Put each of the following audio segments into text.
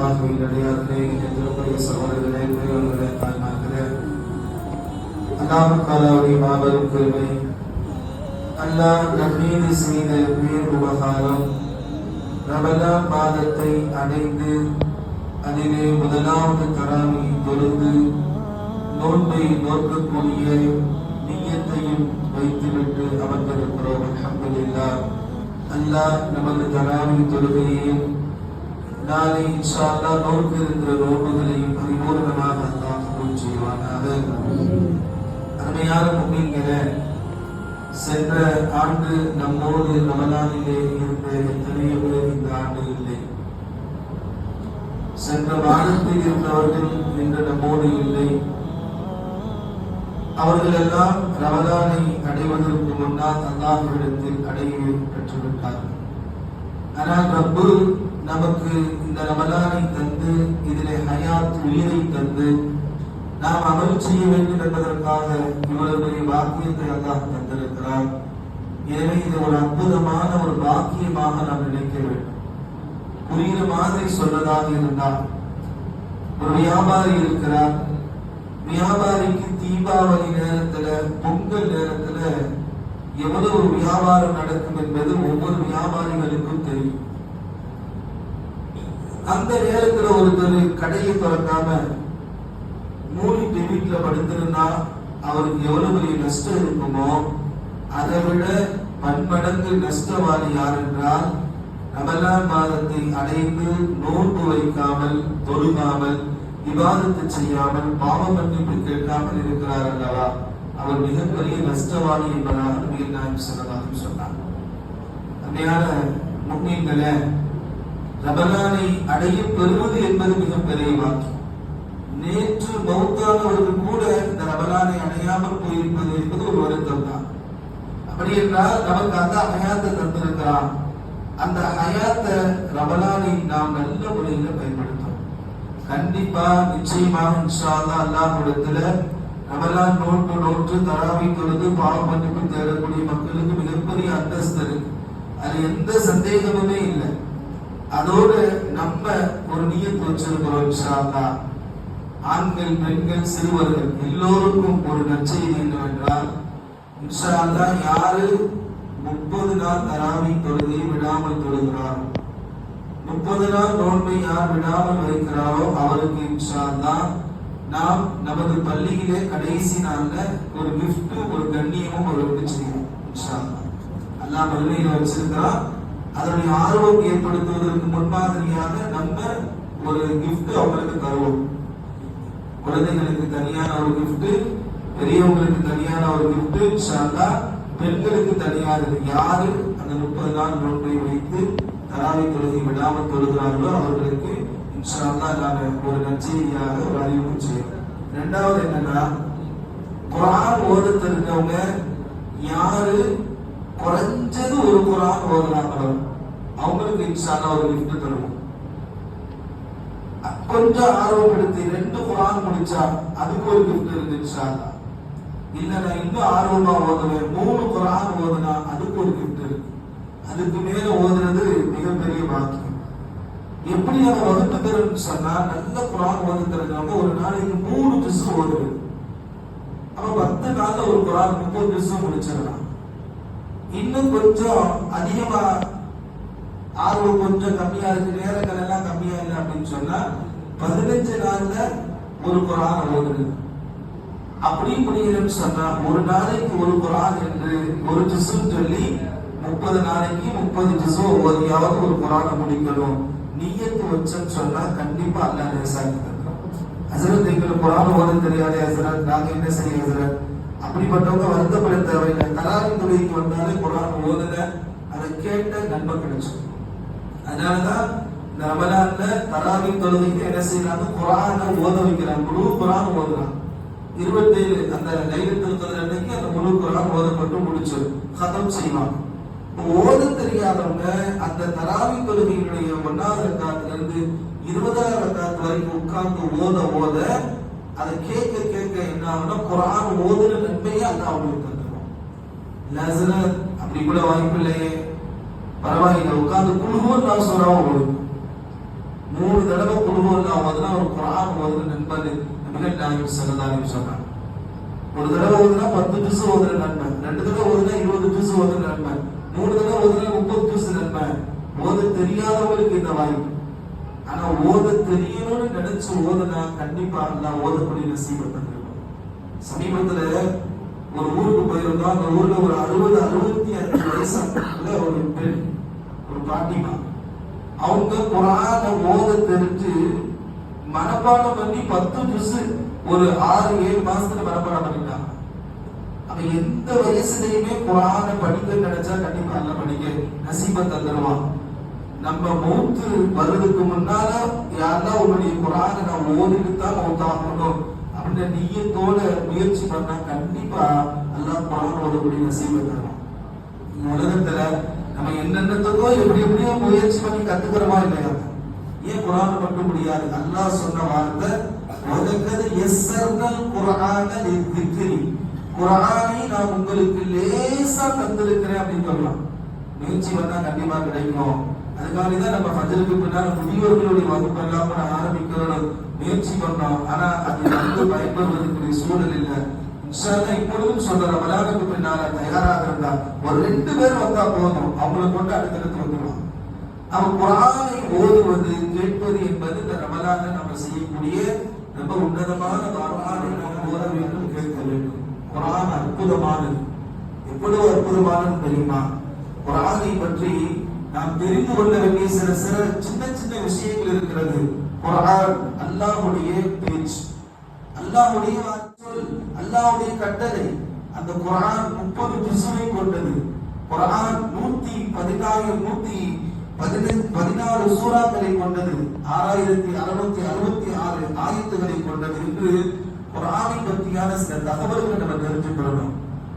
சகோதரர்களே, பெரியவர்களே, தாய்மார்களே, அல்லாஹ்வுடைய மாபெரும் கிருபை, அல்லாஹ் நம் மீது செய்த பேர் உபகாரம், ரமலான் மாதத்தை அடைந்து அதிலே முதலாவது தராவி தொழுது நோன்பை நோக்கக்கூடிய நியத்தையும் வைத்துவிட்டு அமர்ந்திருக்கிறோம். அல்ஹம்துலில்லாஹ். அல்லாஹ் நமது தராவி தொழுகையையும் நாளை இன்ஷா அல்லாஹ் நோன்பு இருக்கிற நோன்புகளையும் பரிபூர்ணமாக அல்லாஹ் கபூல் செய்வானாக. அருமையான முஃமின்களே, சென்ற ஆண்டு நம்மோடு ரமலானிலே இருந்த எத்தனையோ பேர் இந்த ஆண்டு இல்லை. சென்ற வாரத்தில் இருந்தவர்கள் இன்று நம்மோடு இல்லை. அவர்கள் எல்லாம் ரமலானை அடைவதற்கு முன்னால் அல்லாஹ்விடத்தில் அடைவை பெற்றுவிட்டார்கள். ஆனால் ரப்பு நமக்கு இந்த ரமலானை தந்து இதிலே ஹயாத் உயிரை தந்து நாம் அமல் செய்ய வேண்டும் என்பதற்காக இவ்வளவு பெரிய பாக்கியத்தை அல்லாஹ் தந்திருக்கிறார். எனவே இது ஒரு அற்புதமான ஒரு பாக்கியமாக நாம் நினைக்க வேண்டும். புரிகிற மாதிரி சொல்வதாக இருந்தால், ஒரு வியாபாரி இருக்கிறார். வியாபாரிக்கு தீபாவளி நேரத்துல, பொங்கல் நேரத்துல எவ்வளவு வியாபாரம் நடக்கும் என்பது ஒவ்வொரு வியாபாரிகளுக்கும் தெரியும். அந்த நேரத்துல ஒருத்தர் கடையை திறக்காம மூடிட்டு வீட்டுல படுத்திருந்தா அவருக்கு எவ்வளவு பெரிய நஷ்டம் இருக்குமோ அதை விட பன்மடங்கு நஷ்டவாதி யார் என்றால், ரமலான் மாதத்தை அடைந்து நோன்பு வைக்காமல், தொழுகாமல், இபாதத்து செய்யாமல், பாவ மன்னிப்பு கேட்காமல் இருக்கிறார் அல்லவா, அவர் மிகப்பெரிய நஷ்டவாதி என்பதாக நபிகள் நாயகம் ஸல்லல்லாஹு அலைஹி வஸல்லம் சொன்னார். அன்னையான முஃமின்களே, ரமலானை அடைய பெறுவது என்பது மிகப்பெரிய வாக்கியம். நேற்று மௌத்தானவர்கள் கூட இந்த ரமலானை அடையாமல் போயிருப்பது என்பது ஒரு வருத்தம் தான். அப்படி என்றால் நமக்கு அந்த ஹயாத்தை தந்திருக்கிறான். அந்த ஹயாத்தை ரமலானை நாம் நல்ல முறையில் பயன்படுத்தோம். கண்டிப்பா நிச்சயமாக இன்ஷா அல்லாஹ் அல்லாஹ்விடத்துல ரமலான் நோன்பு நோற்று தராவி தொழுது பாவ மன்னிப்பு தேடக்கூடிய மக்களுக்கு மிகப்பெரிய அந்தஸ்து இருக்கு. அது எந்த சந்தேகமுமே இல்லை. அதோடு நம்ம ஒரு நியத் வச்சிருக்கிறோம். இன்ஷா அல்லாஹ் ஆண்கள், பெண்கள், சிறுவர்கள் எல்லோருக்கும் ஒரு நற்செய்தி என்னவென்றால், இன்ஷா அல்லாஹ் யாரு 30 நாள் தராவி தொழுகையை விடாமல் தொழுகிறாரோ, 30 நாள் நோன்பை யார் விடாமல் வைக்கிறாரோ அவருக்கு இன்ஷா அல்லாஹ் நாம் நமது பள்ளியிலே கடைசி நாள்ல ஒரு கிஃப்ட், ஒரு கண்ணியமும் அவருக்கு செய்வோம். இன்ஷா அல்லாஹ் அல்லாஹ் பள்ளியில வச்சிருக்கிறான். அதனுடைய ஆர்வம் ஏற்படுத்துவதற்கு முன்மாதிரியாக நம்ம ஒரு கிஃப்ட் அவங்களுக்கு தருவோம். குழந்தைகளுக்கு தனியான ஒரு கிஃப்ட், பெரியவங்களுக்கு தனியான ஒரு கிஃப்ட், இன்ஷா அல்லாஹ் பெண்களுக்கு தனியானது. யாரு அந்த 30 நாள் நோன்பை வைத்து தராவி தொழுகை விடாமல் தொழுகிறார்களோ அவர்களுக்கு இன்ஷா அல்லாஹ் நாம ஒரு நற்செய்தியாக ஒரு அறிவிப்பு செய்யணும். ரெண்டாவது என்னன்னா, குர்ஆன் ஓத தெரிஞ்சவங்க யாரு குறைஞ்சது ஒரு குர்ஆன் ஓதுறாங்களோ அவங்களுக்கு இன்ஷா அல்லாஹ் ஒரு கிஃப்ட் தருவோம். கொஞ்சம் ஆர்வப்படுத்தி 2 குர்ஆன் முடிச்சா அதுக்கு ஒரு கிஃப்ட் இருக்கு இன்ஷா அல்லாஹ். இல்ல நான் இன்னும் ஆர்வமா ஓதுவேன், 3 குர்ஆன் ஓதுனா அதுக்கு ஒரு கிஃப்ட் இருக்கு. அதுக்கு மேல ஓதுறது மிகப்பெரிய பாக்கியம். எப்படி நம்ம வகுப்பு தருன்னு சொன்னா, நல்ல குர்ஆன் ஓத தெரிஞ்சவங்க ஒரு நாளைக்கு 3 ஜுஸ் ஓதுறது. அப்ப 10 நாள்ல ஒரு குர்ஆன் 30 ஜுஸ் முடிச்சிடலாம். இன்னும் கொஞ்சம் அதிகமா ஆர்வம் கொஞ்சம் கம்மியா இருக்கு, நேரங்கள் எல்லாம் கம்மியா இல்லை அப்படின்னு சொன்னா 15 நாள்ல ஒரு குர்ஆன் ஓதுறது. அப்படி முடியலன்னு சொன்னா ஒரு நாளைக்கு ஒரு குர்ஆன் என்று ஒரு ஜுஸ்ன்னு சொல்லி 30 நாளைக்கு 30 ஜுஸ் ஓதியாவது ஒரு குர்ஆனை முடிக்கணும். நியத்து வச்சன்னு சொன்னா கண்டிப்பா அல்லாஹ் லேசாக்கி தருவான். ஹஸரத் எங்களுக்கு குர்ஆன் ஓத தெரியாதே ஹஸரத், நாங்க என்ன செய்ய ஹஸரத்? அப்படிப்பட்டவங்க வருத்தப்பட தேவையில்லை. தராவி தொழுகைக்கு வந்தாலே குர்ஆன் ஓதுல அதை கேட்ட நன்மை கிடைக்கும். அதனாலதான் இந்த ரமலான்ல தராவி தொழுகைக்கு என்ன செய்யறாங்க, குர்ஆனை ஓத வைக்கிறாங்க. முழு குர்ஆன் ஓதுறாங்க. 27 அந்த லைலத்துல் கத்ர் அன்னைக்கு அந்த முழு குர்ஆன் ஓதப்பட்டு முடிச்சு கதம் செய்வாங்க. ஓத தெரியாதவங்க அந்த தராவி தொழுகையினுடைய 1வது ரக்காத்துல இருந்து 20வது ரக்காத் வரைக்கும் உட்கார்ந்து ஓத அதை கேட்க கேட்க என்ன ஆகும்னா குர்ஆன் ஓதுற நன்மையை அல்லாஹ் அவங்களுக்கு தந்துருவான். அப்படி கூட வாய்ப்பு இல்லையே, பரவாயில்லை, உட்கார்ந்து குழுவும் நான் சொல்றாவும் ஓடுங்க. 3 தடவை குழுவெல்லாம் ஓதுனா ஒரு குர்ஆன் ஓதுற நண்பன் நபிகள் நாயகம் ஸல்லல்லாஹு அலைஹி வஸல்லம். ஒரு தடவை ஓதுனா 10 ஜுஸ் ஓதுற நண்பன், 2 தடவை ஓதுனா 20 ஜுஸ் ஓதுற நண்பன், 3 தடவை ஓதுனா 30 ஜுஸ் நண்பன். ஓத தெரியாதவங்களுக்கு இந்த வாய்ப்பு. ஆனா ஓத தெரியணும்னு நினைச்சு ஓதுனா கண்டிப்பா அல்லாஹ் ஓதக்கூடிய நசீபத்தை தருவான். சமீபத்துல ஒரு ஊருக்கு போயிருந்தோம். அந்த ஊர்ல ஒரு 65 வயசுல ஒரு பெண், ஒரு பாட்டிமா, அவங்க குர்ஆன ஓத தெரிஞ்சு மனப்பாடம் பண்ணி 10 ஜுஸ் ஒரு 6-7 மாசத்துல மனப்பாடம் பண்ணிட்டாங்க. அப்ப எந்த வயசுலயுமே குர்ஆன படிக்க நினைச்சா கண்டிப்பா அல்லாஹ் படிக்க நசீபத்தை தருவான். நம்ம மௌத்து வருவதற்கு முன்னால யாரெல்லாம் உன்னுடைய குர்ஆனை நான் ஓதிட்டு தான் மௌத்தாகணும் அப்படின்ற நியத்தோட முயற்சி பண்ணா கண்டிப்பா அல்லாஹ் குர்ஆன் ஓதக்கூடிய நசீபத்தை தருவான். உலகத்துல நம்ம என்னென்னத்துக்கோ எப்படியோ முயற்சி பண்ணி கத்துக்கிறோமா இல்லையா? ஏன் குர்ஆன் மட்டும் முடியாது? அல்லாஹ் சொன்ன வார்த்தை வலக்கத் யஸ்ஸர்னல் குர்ஆன லிذிக்ரி, குர்ஆனை நான் உங்களுக்கு லேசா தந்திருக்கிறேன் அப்படின்னு சொல்லலாம். முயற்சி பண்ணா கண்டிப்பா கிடைக்கும். அதுக்காக தான் நம்ம ஃபஜ்ருக்கு பின்னால் முதியோர்களுடைய வகுப்பெல்லாம் ஆரம்பிக்கிறோம், முயற்சி பண்ணோம். ஆனா அது வந்து பயப்படுவதற்குரிய சூழல் இல்லை. இன்ஷா அல்லாஹ் இப்பொழுதும் சொல்ற ரமலானுக்கு பின்னால தயாராக இருந்தா ஒரு 2 பேர் வந்தா போதும், அவங்களை கொண்டு அடுத்தடுத்து வந்துடுவாங்க. அவன் குர்ஆனை ஓதுவது கேட்பது என்பது இந்த ரமலான்ல நம்ம செய்யக்கூடிய ரொம்ப உன்னதமான குர்ஆனை நாம் ஓத வேண்டும், கேட்க வேண்டும். குர்ஆன் அற்புதமானது. எவ்வளவு அற்புதமானது தெரியுமா? குர்ஆனை பற்றி நாம் தெரிந்து கொள்ள வேண்டிய சில சின்ன விஷயங்கள் இருக்கிறது. குர்ஆன் அல்லாஹ்வுடைய பேச்சு, அல்லாஹ்வுடைய சொல், அல்லாஹ்வுடைய கட்டளை. அந்த குர்ஆன் 30 ஜுஸை கொண்டது. குர்ஆன் 114 சூறாக்களை கொண்டது, 6666 ஆயத்துகளை கொண்டது என்று குர்ஆனை பற்றியான சில தகவல்களை நம்ம தெரிஞ்சுக்கணும்.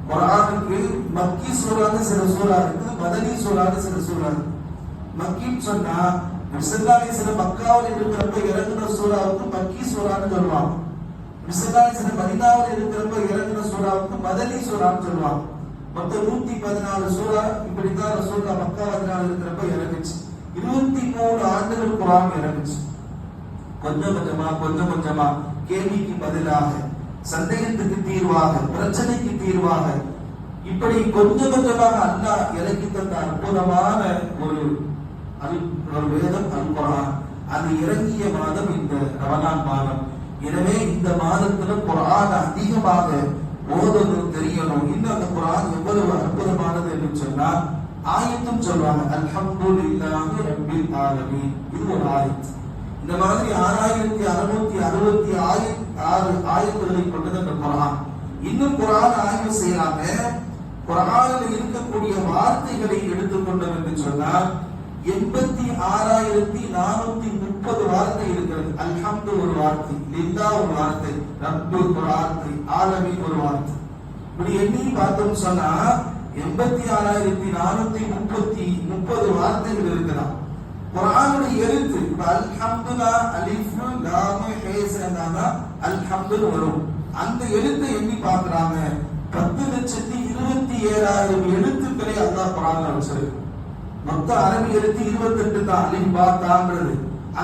குர்ஆனுக்கு மக்கி சூறான்னு சில சூறா இருக்கு, மதனி சூறான்னு சில சூறா இருக்கு. மக்கின்னு சொன்னா சில மக்காவில் இருக்கிறப்ப இறங்குன சூறாவுக்கு மக்கி சூறான்னு சொல்லுவாங்க. சில மதீனாவில் இருக்கிறப்ப இறங்குன சூறாவுக்கு மதனி சூறான்னு சொல்லுவாங்க. மொத்தம் 114 சூறா இப்படித்தான் ரசூலுல்லாஹ் மக்கா மதீனாவில் இருக்கிறப்ப இறங்குச்சு. 23 ஆண்டுகள் குர்ஆன் இறங்குச்சு. கொஞ்சம் கொஞ்சமா கேள்விக்கு பதிலாக, சந்தேகத்துக்கு தீர்வாக, பிரச்சனைக்கு தீர்வாக, இப்படி கொஞ்சமாக அல்லாஹ் இறக்கி தந்த அற்புதமான ஒரு வேதம் அல் குர்ஆன். அது இறங்கிய மாதம் இந்த ரமலான் மாதம். எனவே இந்த மாதத்துல குர்ஆன் அதிகமாக ஓதணும், தெரியணும். இன்னும் அந்த குர்ஆன் எவ்வளவு அற்புதமானது என்று சொன்னால் ஆயத்தும் சொல்றாங்க, அல்ஹம்துலில்லாஹி ரப்பில் ஆலமீன். இது ஒரு ஆயத். இந்த மாதிரி 6666 ஆயத்துகளை கொண்டது அந்த குர்ஆன். இன்னும் குர்ஆன் ஆய்வு செய்யறாங்க. குர்ஆனில் இருக்கக்கூடிய வார்த்தைகளை எடுத்துக்கொண்டோம் என்று சொன்னால் 86430 வார்த்தை இருக்கிறது. அல்ஹம்து ஒரு வார்த்தை, லில்லா ஒரு வார்த்தை, ரப்பு ஒரு வார்த்தை, ஆலமீன் ஒரு வார்த்தை. இப்படி எண்ணி பார்த்தோம் சொன்னா 86430 வார்த்தைகள் இருக்கிறான். குர்ஆனுடைய எழுத்து அல்ஹம்துலில்லாஹ் அலிஃப் லாம் ஹே சேர்ந்தானா அல்ஹம்து வரும். அந்த எழுத்தை எண்ணி பார்க்கறாங்க. 10,27,000 எழுத்துக்களை அல்லாஹ் குர்ஆன்ல வச்சிருக்கு. மொத்த அரபி எழுத்து 28 தான், அலிஃப் பா தான்றது.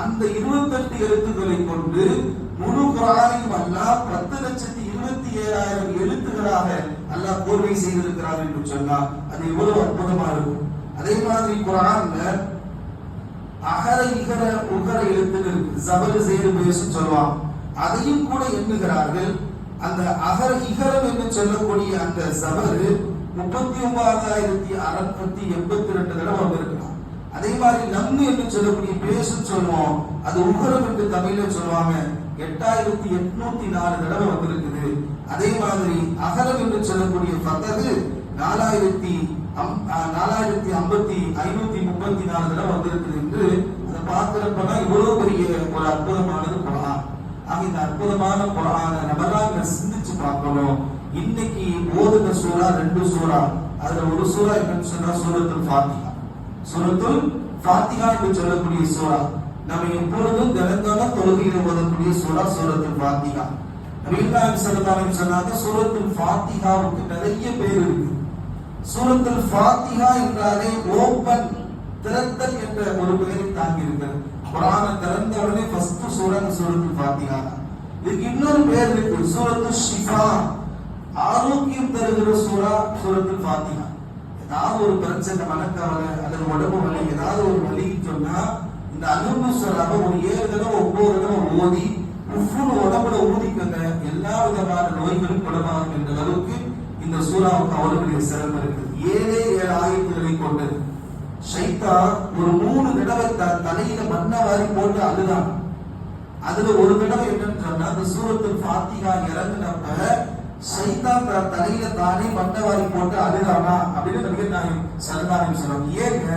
அந்த 28 எழுத்துக்களை கொண்டு முழு குர்ஆனையும் அல்லாஹ் 10,27,000 எழுத்துக்களாக அல்லாஹ் கோர்வை செய்திருக்கிறார் என்று சொன்னா அது எவ்வளவு அற்புதமா இருக்கும். அதே மாதிரி குர்ஆன்ல அகர இகர உகர எழுத்துக்கள் ஜபர் ஜேர் பேஸ் சொல்லுவாங்க. அதையும் கூட எண்ணுகிறார்கள். அந்த அகர இகரம் என்று சொல்லக்கூடிய அந்த ஜபர் 39,682 தடவை வந்திருக்கலாம். அதே மாதிரி நம் என்று சொல்லக்கூடிய பேசு சொல்லுவோம், அது உகரம் என்று தமிழ்ல சொல்லுவாங்க, 8,804 தடவை வந்திருக்குது. அதே மாதிரி அகரம் என்று சொல்லக்கூடிய ஃபதஹ் 4,534 தடவை வந்திருக்குது என்று அதை பார்க்கிறப்பதான் இவ்வளவு பெரிய ஒரு அற்புதமானது குர்ஆன். ஆக இந்த அற்புதமான குர்ஆனை நம்ம சிந்திச்சு பார்க்கணும். இன்னைக்கு ஓதுன சூரா 2 சூரா. அதுல ஒரு சூரா என்னன்னு சொன்னா சூரத்துல் ஃபாத்திஹா. சூரத்துல் ஃபாத்திஹா என்று சொல்லக்கூடிய சூரா நம்ம எப்பொழுதும் தினந்தோறும் தொழுகையில் ஓதக்கூடிய சூரா சூரத்துல் ஃபாத்திஹா. நபிகள் ஸல்லல்லாஹு அலைஹி வஸல்லம் சொன்னாங்க, சூரத்துல் ஃபாத்திஹாவுக்கு நிறைய பேர் இருக்கு. சூரத்துல் ஃபாத்திஹா என்றாலே ஓபன், திறத்தல் என்ற ஒரு பெயரை தாங்கி இருக்கிறது. குர்ஆனை திறந்த உடனே ஃபர்ஸ்ட் சூரா சூரத்துல் ஃபாத்திஹா. இதுக்கு இன்னொரு பேர் இருக்கு, சூரத்து ஷிஃபா, ஆரோக்கியம் தருகிற சூரா சூரத்துல் ஃபாத்திஹா. ஏதாவது ஒரு பிரச்சனை, மனக்கவலை அல்லது உடம்பு வலி, ஏதாவது ஒரு வலின்னு சொன்னா இந்த அலும்பு சூறாவை ஒரு 7 தடவை 9 தடவை ஓதி உஃப்னு உடம்புல ஊதிக்கங்க, எல்லா விதமான நோய்களும் குணமாகும் என்ற அளவுக்கு இந்த சூறாவுக்கு அவ்வளவு பெரிய சிறப்பு இருக்குது. 7 ஆயத்துகளை கொண்டது. ஷைத்தான் ஒரு 3 தடவை தலையில மண்ணை வாரி போட்டு அழுதான். அதுல ஒரு தடவை என்னன்னு சொன்னா, அந்த சூரத்துல் ஃபாத்திஹா இறங்குனப்ப ஷைத்தான் தலையில தானே மண்ணை வாரி போட்டு அழுதானா அப்படின்னு நபிகள் நாயகம் ஸல்லல்லாஹு அலைஹி வஸல்லம். ஏங்க,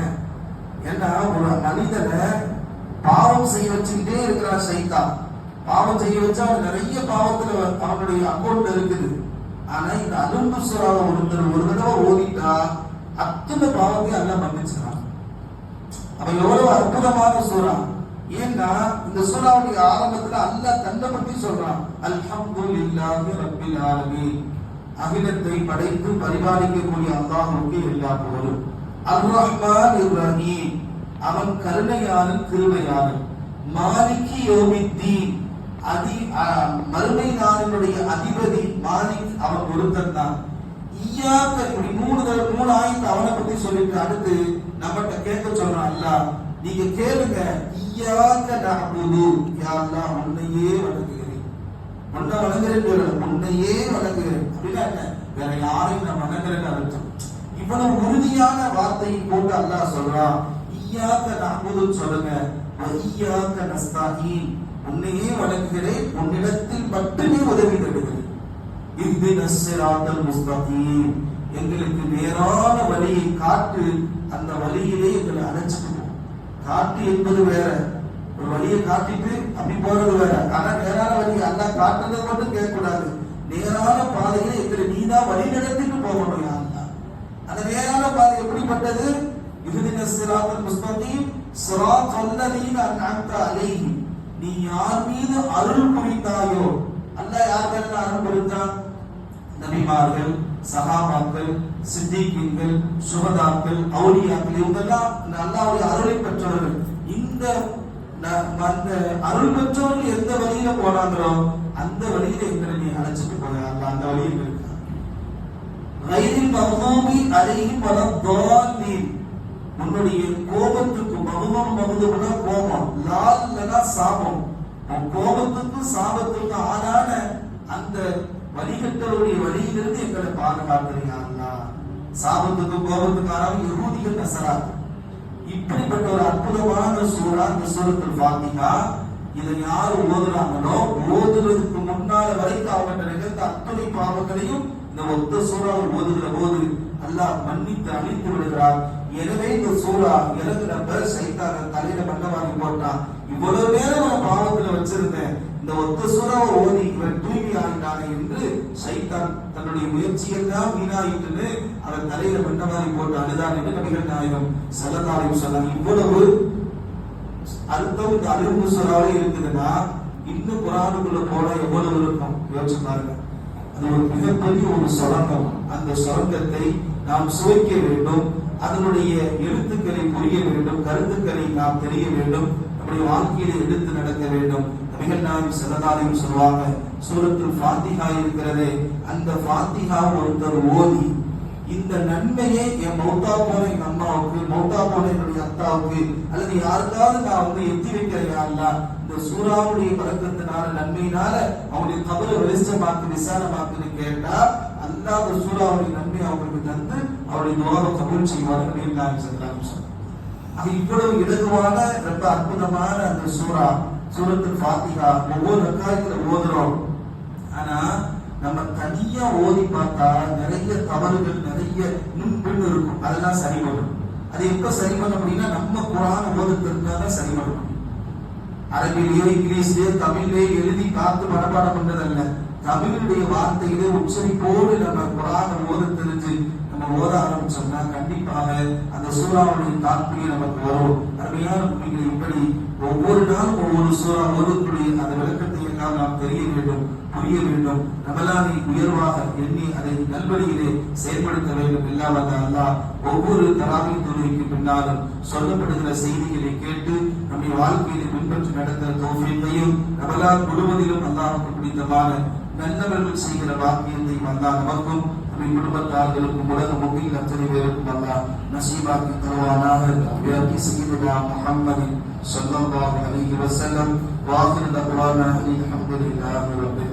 ஏன்னா ஒரு மனிதனை பாவம் செய்ய வச்சுக்கிட்டே இருக்கிறான் ஷைத்தான். பாவம் செய்ய வச்சா அவன் நிறைய பாவத்துல அவனுடைய அக்கௌண்ட்ல இருக்குது. ஆனா இந்த அலும்பு சூறாவை ஒருத்தர் ஒரு தடவை ஓதிட்டா அத்தனை பாவத்தையும் அல்லாஹ் மன்னிச்சுறான். அப்ப எவ்வளவு அற்புதமான சூறா! ஏன்னா இந்த சூறாவுடைய ஆரம்பத்துல அல்லாஹ் தன்னை பத்தி சொல்றான். அல்ஹம்துலில்லாஹி ரப்பில் ஆலமீன், அகிலத்தை படைத்து பரிபாலிக்கக்கூடிய அல்லாஹ்வுக்கு எல்லா புகழும். அர் ரஹ்மானிர் ரஹீம், அவன் கருணையாளன் கிருபையாளன். மாலிகி யௌமித்தீன், மறுமை நாளினுடைய அதிபதி மாலிக், அவன் ஒருத்தன் தான். ஈயாக்க, இப்படி 3 ஆயத்து அவனை பத்தி சொல்லிட்டு அடுத்து நம்மகிட்ட கேட்க சொல்றான் அல்லாஹ். நீங்க கேளுங்க, ஈயாக்க நஅபுது, யா அல்லாஹ் உன்னையே வணங்குகிறேன். உன்னை வணங்குறேன், உன்னையே வணங்குகிறேன் அப்படின்னா என்ன? வேற யாரையும் நான் வணங்குறேன்னு அர்த்தம். இவ்வளவு உறுதியான வார்த்தையை போட்டு அல்லாஹ் சொல்றான். ஈயாக்க நஅபுது சொல்லுங்க, வஇய்யாக நஸ்தஈன், உன்னையே வணங்குகிறேன், உன்னிடத்தில் மட்டுமே உதவி தேடுகிறேன். இஹ்தினஸ் ஸிராத்தல் முஸ்தகீம், எங்களுக்கு நேரான வழியை காட்டு, அந்த வழியிலே எங்களை அழைச்சிட்டு போ. காட்டு என்பது வேற, ஒரு வழியை காட்டிட்டு அப்படி போறது வேற. ஆனா நேரான வழி அல்லாஹ் காட்டுறது மட்டும் கேட்கக்கூடாது. நேரான பாதையை எங்களை நீதான் வழி நடத்திட்டு போகணும் யா அல்லாஹ். அந்த நேரான பாதை எப்படிப்பட்டது? இஹ்தினஸ் ஸிராத்தல் முஸ்தகீம் ஸிராத்தல் லதீன அன்அம்த அலைஹிம், நீ யார் மீது அருள் புரிந்தாயோ. அல்லாஹ் யார் மேல அருள் புரிந்தான்? நபிமார்கள், சஹாபாக்கள், சித்திகீன்கள், சுஹதாக்கள், அவுலியாக்கள், இவங்கெல்லாம் அல்லாஹ்வுடைய அருளை பெற்றவர்கள். இந்த அருள் பெற்றவர்கள் எந்த வழியில போனாங்களோ அந்த வழியில எங்களை நீ அழைச்சிட்டு போக, அந்த வழியில் இருக்கா. கைரில் மஹ்தூபி அலைஹிம் வலத்தாலீன், உன்னுடைய கோபத்துக்கு மகுதுனா கோபம், லால்லனா சாபம், கோபத்துக்கும் சாபத்துக்கும் ஆளான அந்த வழிகட்டவருடைய வழியிலிருந்து எங்களை பாதுகாக்கிறீங்க அல்லாஹ். சாபத்துக்கும் கோபத்துக்கான யஹூதிகள் நஸரா. இப்படிப்பட்ட ஒரு அற்புதமான சூரா இந்த சூரத்துல் ஃபாத்திஹா. இதை யார் ஓதுறாங்களோ ஓதுறதுக்கு முன்னால வரைக்கும் அவங்க நிகழ்ந்த அத்தனை பாவங்களையும் இந்த ஒத்த சூறாவை ஓதுகிற போது அல்லாஹ் மன்னித்து அழித்து விடுகிறார். எனவே இந்த சூறா இறங்குறப்ப சைத்தான தலையில மண்ணவாங்கி போட்டான். இவ்வளவு நேரம் நான் பாவத்துல வச்சிருந்தேன், இந்த ஒத்த சூறாவை ஓதி இவன் தூய்மை ஆகிட்டானே என்று சைத்தான் தன்னுடைய முயற்சியெல்லாம் வீணாயிட்டு அவன் தலையில மண்ணவாங்கி போட்டு அழுதான் என்று நபிகள் நாயகம் ஸல்லல்லாஹு அலைஹி வஸல்லம். இவ்வளவு அர்த்தம் இந்த அலும்பு சூறாவே இருக்குதுன்னா இன்னும் குர்ஆனுக்குள்ள போனா எவ்வளவு இருக்கும் யோசிச்சு பாருங்க. அது ஒரு மிகப்பெரிய ஒரு சுரங்கம். அந்த சுரங்கத்தை நாம் சுவைக்க வேண்டும், அதனுடைய எழுத்துக்களை புரிய வேண்டும், கருத்துக்களை நாம் தெரிய வேண்டும், நம்முடைய வாழ்க்கையில எடுத்து நடக்க வேண்டும். நபிகள் நாயகம் ஸல்லல்லாஹு அலைஹி வஸல்லம் சொல்வாங்க, சூரத்துல் ஃபாத்திஹா இருக்கிறதே, அந்த ஃபாத்திஹா ஒருத்தர் ஓதி இந்த நன்மையை என் மௌத்தா போன எங்க அம்மாவுக்கு, மௌத்தா போன என்னுடைய அத்தாவுக்கு, அல்லது யாருக்காவது நான் எத்தி வைக்கிறேன் அல்லாஹ், இந்த சூறாவுடைய பழக்கத்தினால நன்மையினால அவங்களுடைய கபரை வெளிச்சமாக்கு விசாலமாக்குன்னு கேட்டா அல்லாஹ் அந்த சூறாவுடைய நன்மை அவங்களுக்கு தந்து அவருடைய துஆவை கபூல் செய்வார். நபிகள் நாயகம் ஸல்லல்லாஹு அலைஹி வஸல்லம். இவ்வளவு இலகுவான ரொம்ப அற்புதமான அந்த சூரா சூரத்துல் ஃபாத்திஹா ஒவ்வொரு ரக்காயத்துல ஓதுறோம். ஆனா நம்ம தனியா ஓதி பார்த்தா நிறைய தவறுகள், நிறைய நுண்பின் இருக்கும். அதெல்லாம் சரி பண்ணும். அது எப்ப சரி பண்ண முடியும்னா நம்ம குர்ஆன் ஓத தெரிஞ்சாதான் சரி பண்ண முடியும். அரபிலேயோ இங்கிலீஷ்லயோ தமிழ்லயோ எழுதி பார்த்து மனப்பாடம் பண்றதல்ல, தமிழுடைய வார்த்தையிலே உச்சரிப்போடு நம்ம குர்ஆனை ஓத தெரிஞ்சு நம்ம ஓத ஆரம்பிச்சோம்னா கண்டிப்பாக அந்த சூறாவுடைய தாற்பயம் நமக்கு வரும். அருமையான உண்மைகளை இப்படி ஒவ்வொரு நாளும் ஒவ்வொரு சூறா ஓதக்கூடிய அந்த விளக்கத்தை எல்லாம் நாம் தெரிய வேண்டும். புரிய வேண்டும், ரமலானை உயர்வாக எண்ணி அதை நல்வழியிலே செயல்படுத்த வேண்டும். இல்லாமல் அல்லாஹ் ஒவ்வொரு தராவின் தொழுகைக்கு பின்னாலும் சொல்லப்படுகிற செய்திகளை கேட்டு நம்முடைய வாழ்க்கையிலே பின்பற்றி நடந்த தௌஃபீக்கையும் ரமலான் முழுவதிலும் அல்லாஹ்வுக்கு பிடித்தமான நல்லவர்கள் செய்கிற பாக்கியத்தையும் அல்லாஹ் நமக்கும் நம்முடைய குடும்பத்தார்களுக்கும் உலக முக்கிய அத்தனை பேருக்கும் அல்லாஹ் நசீபாக்கி தருவானாக. பிறகு சய்யிதுனா முஹம்மதின் ஸல்லல்லாஹு அலைஹி வஸல்லம் வாஹிர் தஅவானா அல்ஹம்துலில்லாஹி ரப்பில்